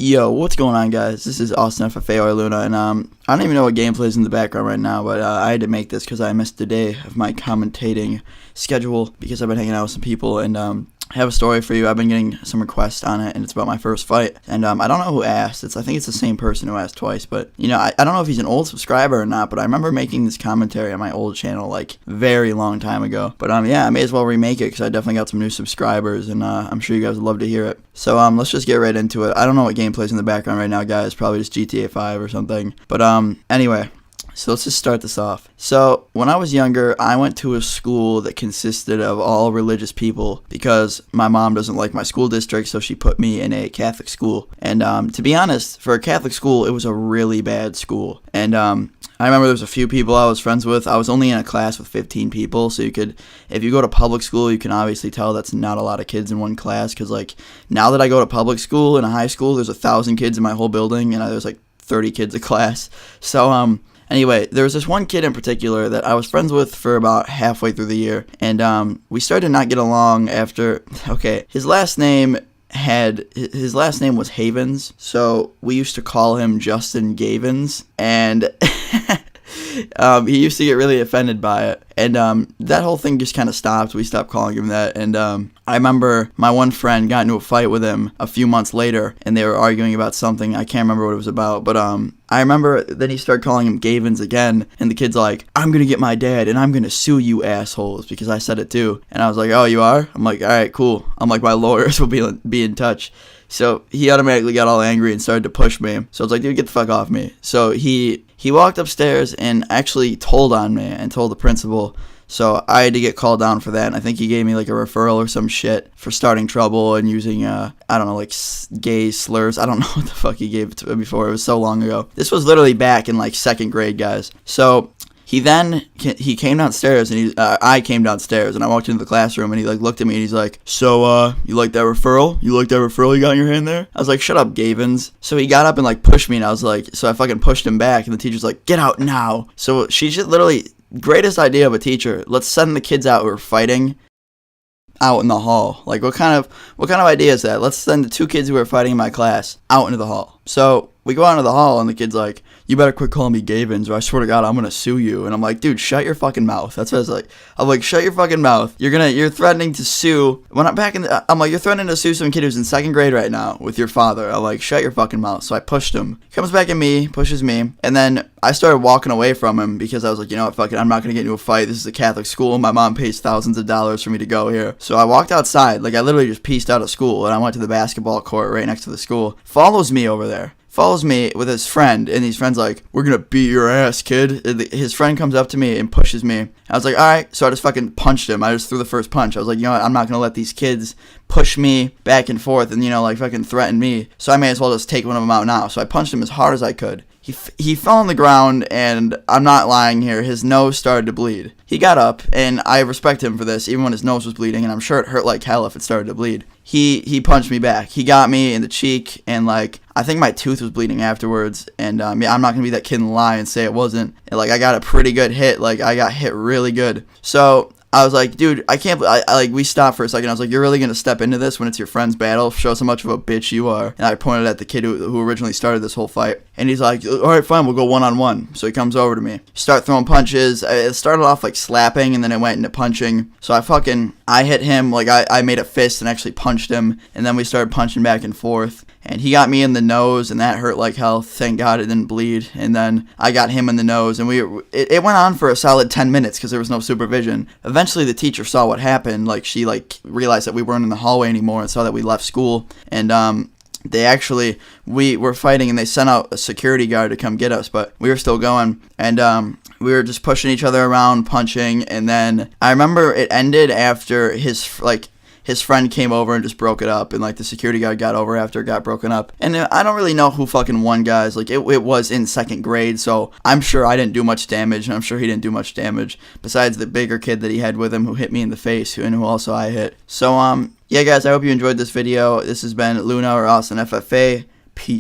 Yo, what's going on, guys? This is Austin FFA or Luna, and I don't even know what gameplay is in the background right now, but I had to make this because I missed a day of my commentating schedule because I've been hanging out with some people, and I have a story for you. I've been getting some requests on it, and it's about my first fight, and I don't know who asked. I think it's the same person who asked twice, but, you know, I don't know if he's an old subscriber or not, but I remember making this commentary on my old channel, like, very long time ago, but, yeah, I may as well remake it because I definitely got some new subscribers, and I'm sure you guys would love to hear it. So, let's just get right into it. I don't know what gameplay's in the background right now, guys. Probably just GTA 5 or something, but, anyway. So let's just start this off. So when I was younger, I went to a school that consisted of all religious people because my mom doesn't like my school district, so she put me in a Catholic school. And to be honest, for a Catholic school, it was a really bad school. And I remember there was a few people I was friends with. I was only in a class with 15 people, so you could, if you go to public school, you can obviously tell that's not a lot of kids in one class. Because like now that I go to public school in a high school, there's 1,000 kids in my whole building, and there's like 30 kids a class. So anyway, there was this one kid in particular that I was friends with for about halfway through the year, and we started to not get along after, okay, his last name was Havens, so we used to call him Justin Gavins, and he used to get really offended by it, and that whole thing just kind of stopped. We stopped calling him that, and I remember my one friend got into a fight with him a few months later, and they were arguing about something. I can't remember what it was about, but I remember then he started calling him Gavins again, and the kid's like, "I'm gonna get my dad, and I'm gonna sue you assholes," because I said it too. And I was like, "Oh, you are?" I'm like, "All right, cool." I'm like, "My lawyers will be in touch." So he automatically got all angry and started to push me. So I was like, "Dude, get the fuck off me." So he walked upstairs and actually told on me and told the principal. So I had to get called down for that, and I think he gave me like a referral or some shit for starting trouble and using, I don't know, like gay slurs. I don't know what the fuck he gave it to me before. It was so long ago. This was literally back in like second grade, guys. So he came downstairs, and I came downstairs, and I walked into the classroom, and he like looked at me, and he's like, "So, you like that referral? You like that referral you got in your hand there?" I was like, "Shut up, Gavins." So he got up and like pushed me, and I was like, so I fucking pushed him back, and the teacher's like, "Get out now." So she just literally, greatest idea of a teacher, let's send the kids out who are fighting out in the hall. Like, what kind of idea is that? Let's send the two kids who are fighting in my class out into the hall. So we go out into the hall, and the kid's like, "You better quit calling me Gavins, or I swear to God, I'm gonna sue you." And I'm like, "Dude, shut your fucking mouth." That's what I was like. I'm like, "Shut your fucking mouth. You're threatening to sue." When I'm back I'm like, "You're threatening to sue some kid who's in second grade right now with your father." I'm like, "Shut your fucking mouth." So I pushed him. He comes back at me, pushes me, and then I started walking away from him because I was like, "You know what, fuck it, I'm not gonna get into a fight. This is a Catholic school. My mom pays thousands of dollars for me to go here." So I walked outside. Like, I literally just pieced out of school, and I went to the basketball court right next to the school. Follows me over there. Follows me with his friend, and his friend's like, "We're gonna beat your ass, kid." His friend comes up to me and pushes me. I was like, "Alright," so I just fucking punched him. I just threw the first punch. I was like, "You know what, I'm not gonna let these kids push me back and forth and, you know, like fucking threaten me, so I may as well just take one of them out now." So I punched him as hard as I could. He fell on the ground, and I'm not lying here, his nose started to bleed. He got up, and I respect him for this, even when his nose was bleeding, and I'm sure it hurt like hell if it started to bleed. He punched me back. He got me in the cheek, and like, I think my tooth was bleeding afterwards, and yeah, I'm not gonna be that kid and lie and say it wasn't. And, like, I got a pretty good hit. Like, I got hit really good. So I was like, "Dude, I can't." Like, we stopped for a second. I was like, "You're really gonna step into this when it's your friend's battle? Show us how much of a bitch you are." And I pointed at the kid who originally started this whole fight, and he's like, "All right, fine, we'll go 1-on-1." So he comes over to me, start throwing punches. It started off like slapping, and then it went into punching. So I hit him. Like, I made a fist and actually punched him, and then we started punching back and forth. And he got me in the nose, and that hurt like hell. Thank God it didn't bleed. And then I got him in the nose, and it went on for a solid 10 minutes because there was no supervision. Eventually, the teacher saw what happened. Like, she like realized that we weren't in the hallway anymore and saw that we left school. And we were fighting, and they sent out a security guard to come get us, but we were still going. And we were just pushing each other around, punching. And then I remember it ended after his friend came over and just broke it up, and like the security guard got over after it got broken up. And I don't really know who fucking won, guys. Like, it was in second grade, so I'm sure I didn't do much damage, and I'm sure he didn't do much damage besides the bigger kid that he had with him who hit me in the face, and who also I hit. So yeah, guys, I hope you enjoyed this video. This has been Luna or Austin FFA. Peace.